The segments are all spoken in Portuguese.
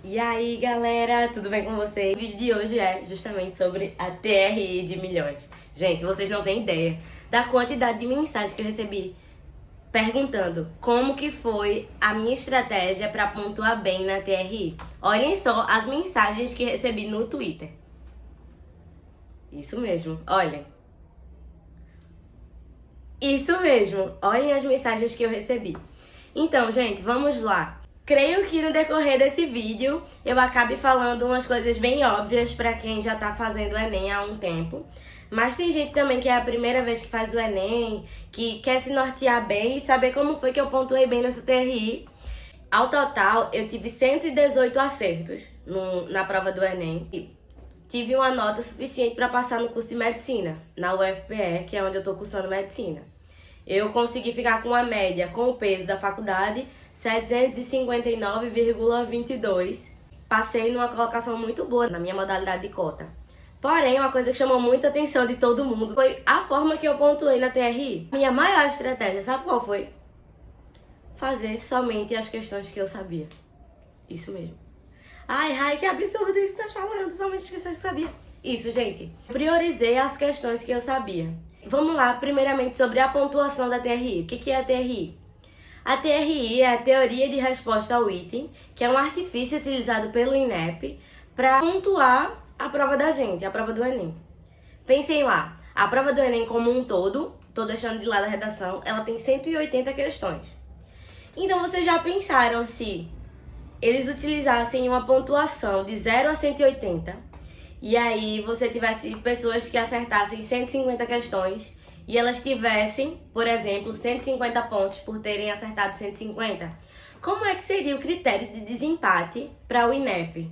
E aí galera, tudo bem com vocês? O vídeo de hoje é justamente sobre a TRI de milhões. Gente, vocês não têm ideia da quantidade de mensagens que eu recebi perguntando como que foi a minha estratégia para pontuar bem na TRI. Olhem só as mensagens que recebi no Twitter. Isso mesmo, olhem. Isso mesmo, olhem as mensagens que eu recebi. Então, gente, vamos lá. Creio que no decorrer desse vídeo eu acabe falando umas coisas bem óbvias para quem já tá fazendo o Enem há um tempo. Mas tem gente também que é a primeira vez que faz o Enem, que quer se nortear bem e saber como foi que eu pontuei bem nessa TRI. Ao total, eu tive 118 acertos na prova do Enem. E tive uma nota suficiente para passar no curso de medicina, na UFPE, que é onde eu tô cursando medicina. Eu consegui ficar com a média, com o peso da faculdade, 759,22. Passei numa colocação muito boa na minha modalidade de cota. Porém, uma coisa que chamou muita atenção de todo mundo foi a forma que eu pontuei na TRI. Minha maior estratégia, sabe qual foi? Fazer somente as questões que eu sabia. Isso mesmo. Ai, que absurdo isso que tá falando, somente as questões que eu sabia. Isso, gente. Priorizei as questões que eu sabia. Vamos lá, primeiramente sobre a pontuação da TRI. O que é a TRI? A TRI é a Teoria de Resposta ao Item, que é um artifício utilizado pelo INEP para pontuar a prova da gente, a prova do Enem. Pensem lá, a prova do Enem como um todo, tô deixando de lado a redação, ela tem 180 questões. Então vocês já pensaram se eles utilizassem uma pontuação de 0 a 180, e aí você tivesse pessoas que acertassem 150 questões e elas tivessem, por exemplo, 150 pontos por terem acertado 150? Como é que seria o critério de desempate para o INEP?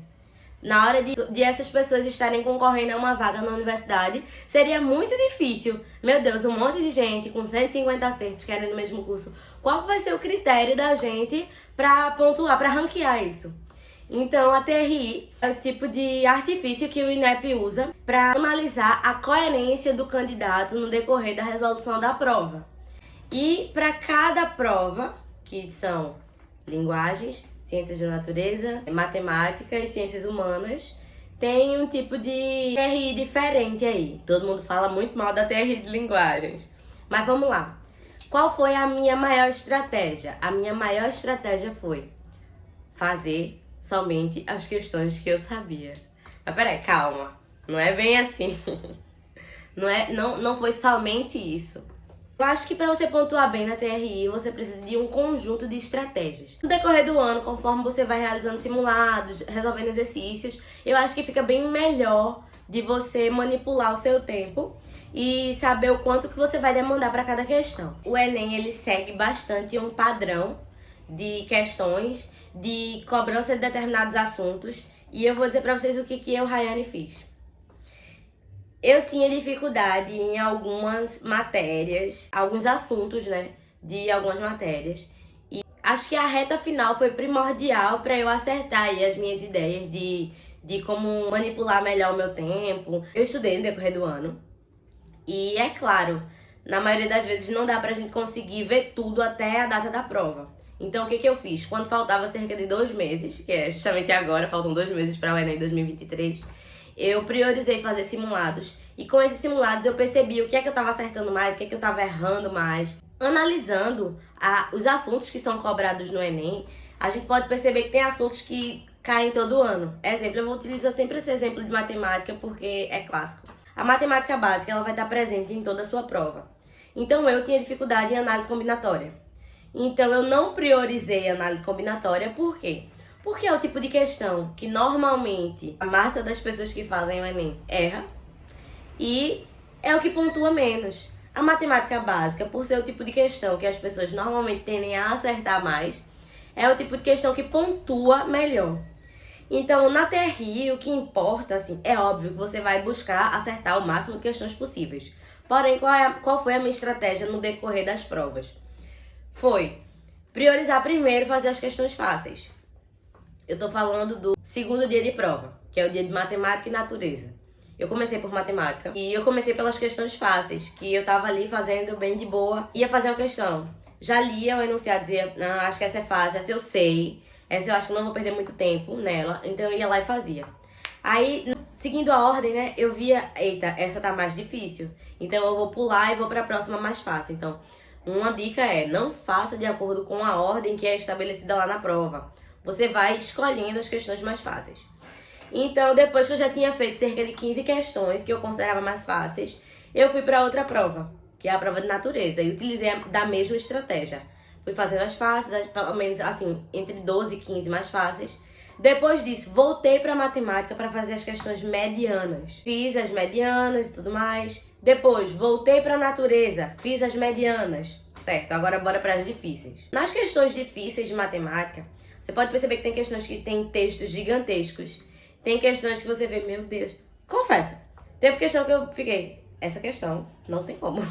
Na hora de essas pessoas estarem concorrendo a uma vaga na universidade, seria muito difícil. Meu Deus, um monte de gente com 150 acertos querendo o mesmo curso. Qual vai ser o critério da gente para pontuar, para ranquear isso? Então, a TRI é o tipo de artifício que o INEP usa para analisar a coerência do candidato no decorrer da resolução da prova. E para cada prova, que são linguagens, ciências da natureza, matemática e ciências humanas, tem um tipo de TRI diferente aí. Todo mundo fala muito mal da TRI de linguagens. Mas vamos lá. Qual foi a minha maior estratégia? A minha maior estratégia foi fazer somente as questões que eu sabia. Mas peraí, calma. Não é bem assim. Não foi somente isso. Eu acho que para você pontuar bem na TRI, você precisa de um conjunto de estratégias. No decorrer do ano, conforme você vai realizando simulados, resolvendo exercícios, eu acho que fica bem melhor de você manipular o seu tempo e saber o quanto que você vai demandar para cada questão. O Enem, ele segue bastante um padrão de questões, de cobrança de determinados assuntos, e eu vou dizer para vocês o que eu, Rayane, fiz. Eu tinha dificuldade em algumas matérias, alguns assuntos, né, de algumas matérias. E acho que a reta final foi primordial para eu acertar aí as minhas ideias de como manipular melhor o meu tempo. Eu estudei no decorrer do ano. E é claro, na maioria das vezes não dá pra gente conseguir ver tudo até a data da prova. Então o que eu fiz? Quando faltava cerca de 2 meses, que é justamente agora, faltam 2 meses para o Enem 2023, eu priorizei fazer simulados. E com esses simulados eu percebi o que é que eu estava acertando mais, o que é que eu estava errando mais. Analisando os assuntos que são cobrados no Enem, a gente pode perceber que tem assuntos que caem todo ano. Exemplo, eu vou utilizar sempre esse exemplo de matemática porque é clássico. A matemática básica ela vai estar presente em toda a sua prova. Então eu tinha dificuldade em análise combinatória. Então eu não priorizei análise combinatória, por quê? Porque é o tipo de questão que normalmente a massa das pessoas que fazem o Enem erra e é o que pontua menos. A matemática básica, por ser o tipo de questão que as pessoas normalmente tendem a acertar mais, é o tipo de questão que pontua melhor. Então, na TRI, o que importa, assim, é óbvio que você vai buscar acertar o máximo de questões possíveis. Porém, qual foi a minha estratégia no decorrer das provas? Foi priorizar primeiro fazer as questões fáceis. Eu tô falando do segundo dia de prova, que é o dia de matemática e natureza. Eu comecei por matemática e eu comecei pelas questões fáceis, que eu tava ali fazendo bem de boa. Ia fazer uma questão, já lia o enunciado, dizia, não, acho que essa é fácil, essa eu sei. Essa eu acho que eu não vou perder muito tempo nela, então eu ia lá e fazia. Aí, seguindo a ordem, né, eu via, eita, essa tá mais difícil, então eu vou pular e vou pra próxima mais fácil. Então, uma dica é, não faça de acordo com a ordem que é estabelecida lá na prova. Você vai escolhendo as questões mais fáceis. Então, depois que eu já tinha feito cerca de 15 questões, que eu considerava mais fáceis, eu fui para outra prova, que é a prova de natureza, e utilizei da mesma estratégia. Fui fazendo as fáceis, pelo menos assim, entre 12 e 15 mais fáceis. Depois disso, voltei para matemática para fazer as questões medianas. Fiz as medianas e tudo mais. Depois, voltei para natureza, fiz as medianas. Certo, agora bora para as difíceis. Nas questões difíceis de matemática, você pode perceber que tem questões que tem textos gigantescos. Tem questões que você vê, meu Deus. Confesso, teve questão que eu fiquei, essa questão não tem como.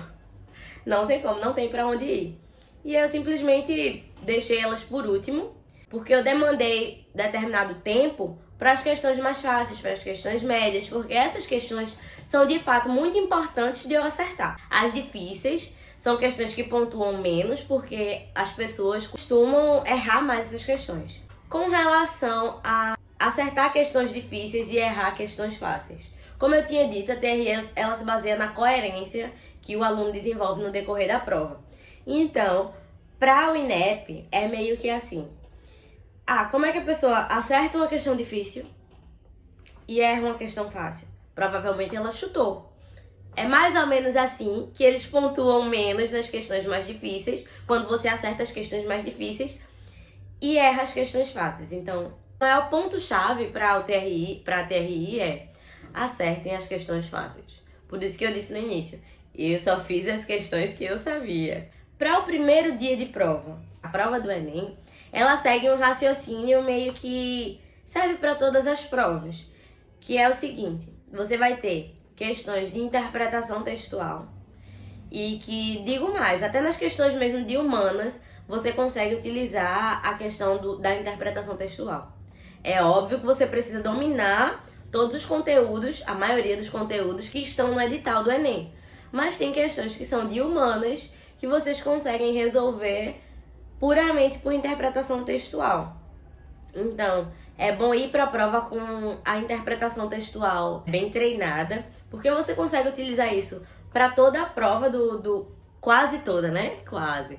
Não tem como, não tem pra onde ir. E eu simplesmente deixei elas por último, porque eu demandei determinado tempo para as questões mais fáceis, para as questões médias, porque essas questões são de fato muito importantes de eu acertar. As difíceis são questões que pontuam menos, porque as pessoas costumam errar mais essas questões. Com relação a acertar questões difíceis e errar questões fáceis. Como eu tinha dito, a TRE ela se baseia na coerência que o aluno desenvolve no decorrer da prova. Então, para o INEP, é meio que assim. Como é que a pessoa acerta uma questão difícil e erra uma questão fácil? Provavelmente ela chutou. É mais ou menos assim que eles pontuam menos nas questões mais difíceis, quando você acerta as questões mais difíceis e erra as questões fáceis. Então, o maior ponto-chave para a TRI é acertem as questões fáceis. Por isso que eu disse no início, eu só fiz as questões que eu sabia. Para o primeiro dia de prova, a prova do Enem, ela segue um raciocínio meio que serve para todas as provas, que é o seguinte, você vai ter questões de interpretação textual e que, digo mais, até nas questões mesmo de humanas, você consegue utilizar a questão da interpretação textual. É óbvio que você precisa dominar todos os conteúdos, a maioria dos conteúdos que estão no edital do Enem. Mas tem questões que são de humanas que vocês conseguem resolver puramente por interpretação textual. Então, é bom ir para a prova com a interpretação textual bem treinada, porque você consegue utilizar isso para toda a prova quase toda, né? Quase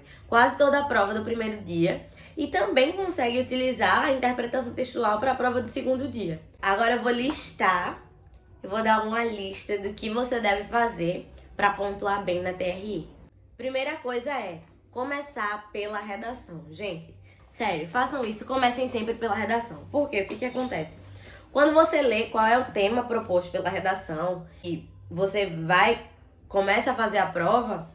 toda a prova do primeiro dia. E também consegue utilizar a interpretação textual para a prova do segundo dia. Agora eu vou dar uma lista do que você deve fazer para pontuar bem na TRI. Primeira coisa é começar pela redação. Gente, sério, façam isso, comecem sempre pela redação. Por quê? O que acontece? Quando você lê qual é o tema proposto pela redação e você começa a fazer a prova,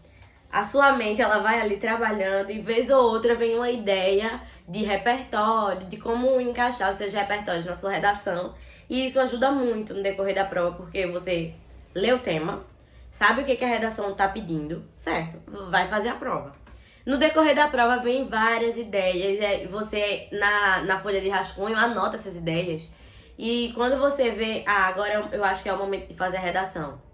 a sua mente ela vai ali trabalhando e vez ou outra vem uma ideia de repertório, de como encaixar os seus repertórios na sua redação. E isso ajuda muito no decorrer da prova, porque você lê o tema, sabe o que a redação está pedindo, certo? Vai fazer a prova. No decorrer da prova vem várias ideias, você na folha de rascunho anota essas ideias. E quando você vê, agora eu acho que é o momento de fazer a redação.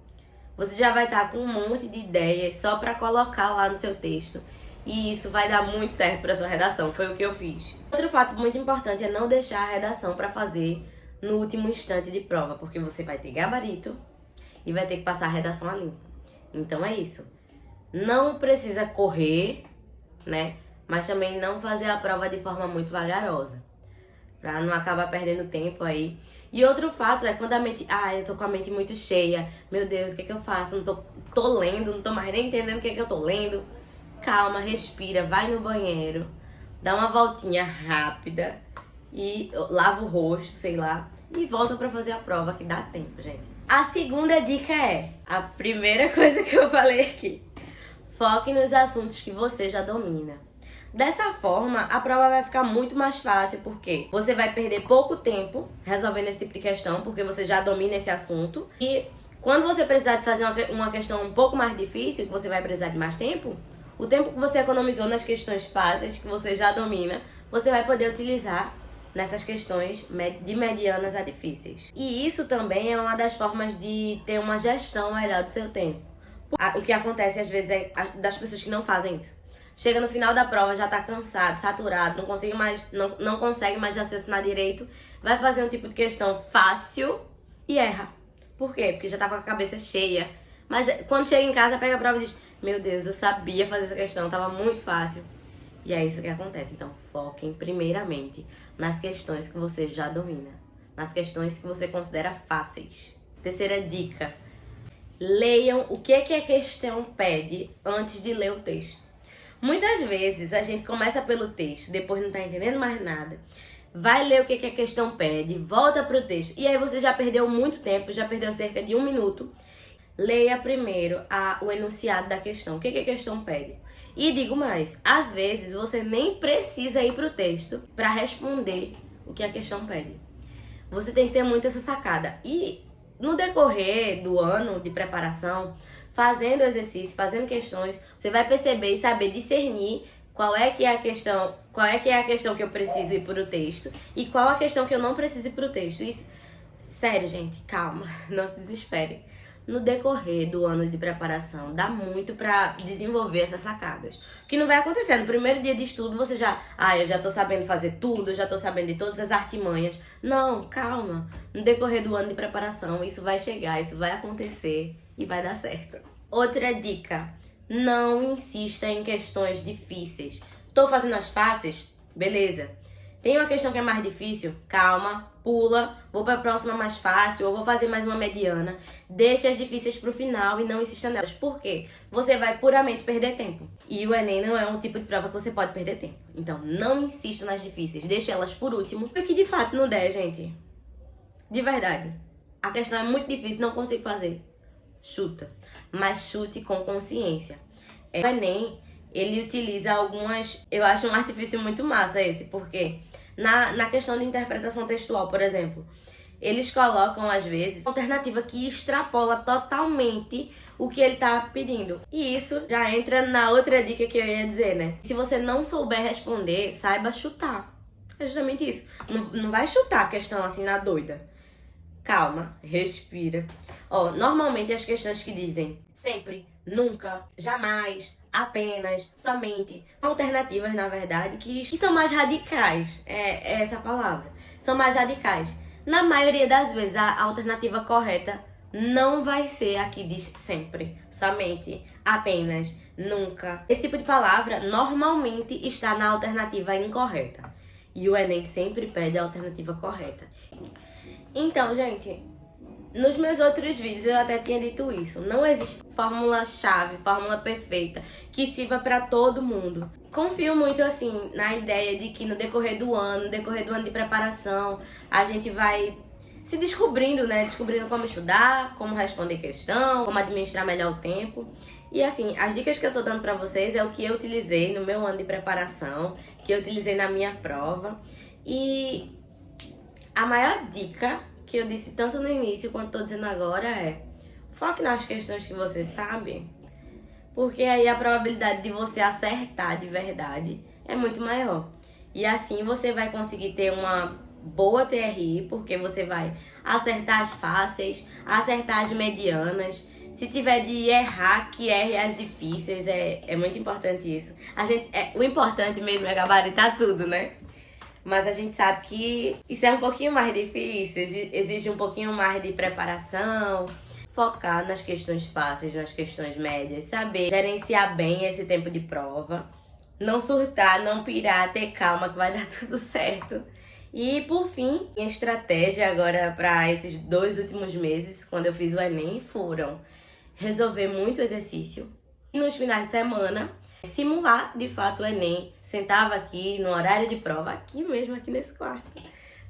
Você já vai estar com um monte de ideias só para colocar lá no seu texto. E isso vai dar muito certo para sua redação, foi o que eu fiz. Outro fato muito importante é não deixar a redação para fazer no último instante de prova, porque você vai ter gabarito e vai ter que passar a redação a limpo. Então é isso. Não precisa correr, né? Mas também não fazer a prova de forma muito vagarosa, pra não acabar perdendo tempo aí. E outro fato é quando a mente... eu tô com a mente muito cheia. Meu Deus, o que é que eu faço? Não tô lendo, não tô mais nem entendendo o que é que eu tô lendo. Calma, respira, vai no banheiro, dá uma voltinha rápida e lava o rosto, sei lá, e volta pra fazer a prova, que dá tempo, gente. A segunda dica é, a primeira coisa que eu falei aqui, foque nos assuntos que você já domina. Dessa forma, a prova vai ficar muito mais fácil, porque você vai perder pouco tempo resolvendo esse tipo de questão, porque você já domina esse assunto. E quando você precisar de fazer uma questão um pouco mais difícil, que você vai precisar de mais tempo, o tempo que você economizou nas questões fáceis, que você já domina, você vai poder utilizar nessas questões de medianas a difíceis. E isso também é uma das formas de ter uma gestão melhor do seu tempo. O que acontece às vezes é das pessoas que não fazem isso. chega no final da prova, já tá cansado, saturado, não consegue mais raciocinar direito, vai fazer um tipo de questão fácil e erra. Por quê? Porque já tá com a cabeça cheia. Mas quando chega em casa, pega a prova e diz: meu Deus, eu sabia fazer essa questão, tava muito fácil. E é isso que acontece. Então, foquem primeiramente nas questões que você já domina, nas questões que você considera fáceis. Terceira dica: leiam o que a questão pede antes de ler o texto. Muitas vezes a gente começa pelo texto, depois não tá entendendo mais nada, vai ler o que a questão pede, volta pro texto, e aí você já perdeu muito tempo, já perdeu cerca de 1 minuto. Leia primeiro o enunciado da questão, o que a questão pede. E digo mais, às vezes você nem precisa ir pro texto para responder o que a questão pede. Você tem que ter muito essa sacada. E no decorrer do ano de preparação, fazendo exercício, fazendo questões, você vai perceber e saber discernir qual é que é a questão que eu preciso ir pro texto e qual a questão que eu não preciso ir pro texto. Isso, sério, gente, calma, não se desespere. No decorrer do ano de preparação, dá muito pra desenvolver essas sacadas. O que não vai acontecer, no primeiro dia de estudo você eu já tô sabendo fazer tudo, eu já tô sabendo de todas as artimanhas. Não, calma. No decorrer do ano de preparação, isso vai chegar, isso vai acontecer e vai dar certo. Outra dica: não insista em questões difíceis. Tô fazendo as fáceis? Beleza. Tem uma questão que é mais difícil? Calma, pula, vou para a próxima mais fácil, ou vou fazer mais uma mediana. Deixa as difíceis pro final e não insista nelas. Por quê? Você vai puramente perder tempo. E o Enem não é um tipo de prova que você pode perder tempo. Então, não insista nas difíceis, deixa elas por último. E o que de fato não der, gente, de verdade, a questão é muito difícil, não consigo fazer. Chuta, mas chute com consciência. O Enem, ele utiliza eu acho um artifício muito massa esse, porque na questão de interpretação textual, por exemplo, eles colocam, às vezes, uma alternativa que extrapola totalmente o que ele tá pedindo. E isso já entra na outra dica que eu ia dizer, né? Se você não souber responder, saiba chutar. É justamente isso. Não vai chutar a questão assim na doida. Calma, respira. Normalmente as questões que dizem sempre, nunca, jamais, apenas, somente, são alternativas, na verdade, que são mais radicais. É essa a palavra. São mais radicais. Na maioria das vezes, a alternativa correta não vai ser a que diz sempre, somente, apenas, nunca. Esse tipo de palavra normalmente está na alternativa incorreta. E o Enem sempre pede a alternativa correta. Então, gente, nos meus outros vídeos eu até tinha dito isso. Não existe fórmula-chave, fórmula perfeita que sirva para todo mundo. Confio muito, assim, na ideia de que no decorrer do ano de preparação, a gente vai se descobrindo, né? Descobrindo como estudar, como responder questão, como administrar melhor o tempo. E, assim, as dicas que eu tô dando pra vocês é o que eu utilizei no meu ano de preparação, que eu utilizei na minha prova. E a maior dica que eu disse tanto no início quanto tô dizendo agora é: foque nas questões que você sabe, porque aí a probabilidade de você acertar de verdade é muito maior. E assim você vai conseguir ter uma boa TRI, porque você vai acertar as fáceis, acertar as medianas. Se tiver de errar, que erre as difíceis. É muito importante isso. O importante mesmo é gabaritar tudo, né? Mas a gente sabe que isso é um pouquinho mais difícil, exige um pouquinho mais de preparação. Focar nas questões fáceis, nas questões médias, saber gerenciar bem esse tempo de prova. Não surtar, não pirar, ter calma que vai dar tudo certo. E por fim, minha estratégia agora para esses 2 últimos meses, quando eu fiz o Enem, foram resolver muito exercício. E nos finais de semana, simular de fato o Enem. Sentava aqui no horário de prova, aqui mesmo, aqui nesse quarto,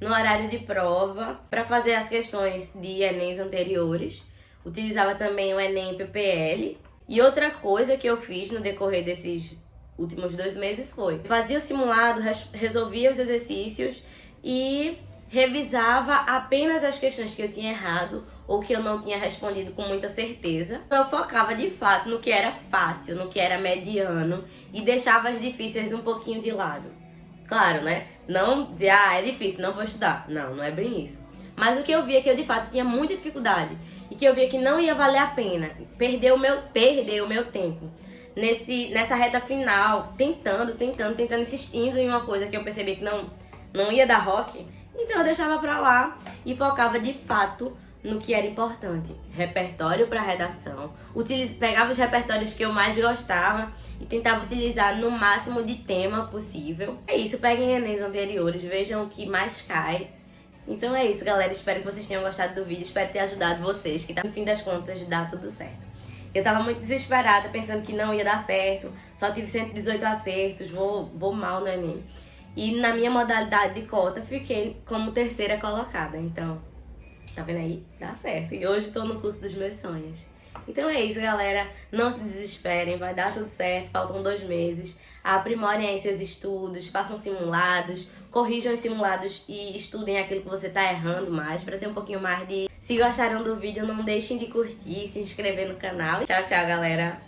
no horário de prova, para fazer as questões de Enems anteriores. Utilizava também o Enem PPL. E outra coisa que eu fiz no decorrer desses últimos 2 meses foi: fazia o simulado, resolvia os exercícios e revisava apenas as questões que eu tinha errado ou que eu não tinha respondido com muita certeza. Eu focava de fato no que era fácil, no que era mediano e deixava as difíceis um pouquinho de lado. Claro, né? Não dizer, é difícil, não vou estudar. Não, não é bem isso. Mas o que eu via que eu de fato tinha muita dificuldade e que eu via que não ia valer a pena, perder o meu tempo, nessa reta final, tentando, insistindo em uma coisa que eu percebi que não ia dar rock, então eu deixava pra lá e focava de fato no que era importante. Repertório para redação. Pegava os repertórios que eu mais gostava e tentava utilizar no máximo de tema possível. É isso, peguem Enems anteriores, vejam o que mais cai. Então é isso, galera. Espero que vocês tenham gostado do vídeo. Espero ter ajudado vocês, que no fim das contas dá tudo certo. Eu tava muito desesperada, pensando que não ia dar certo. Só tive 118 acertos, vou mal no Enem. E na minha modalidade de cota, fiquei como terceira colocada. Então, tá vendo aí? Dá certo. E hoje tô no curso dos meus sonhos. Então é isso, galera. Não se desesperem, vai dar tudo certo. Faltam 2 meses. Aprimorem aí seus estudos, façam simulados, corrijam os simulados e estudem aquilo que você tá errando mais, pra ter um pouquinho mais de... Se gostaram do vídeo, não deixem de curtir, se inscrever no canal. Tchau, tchau, galera.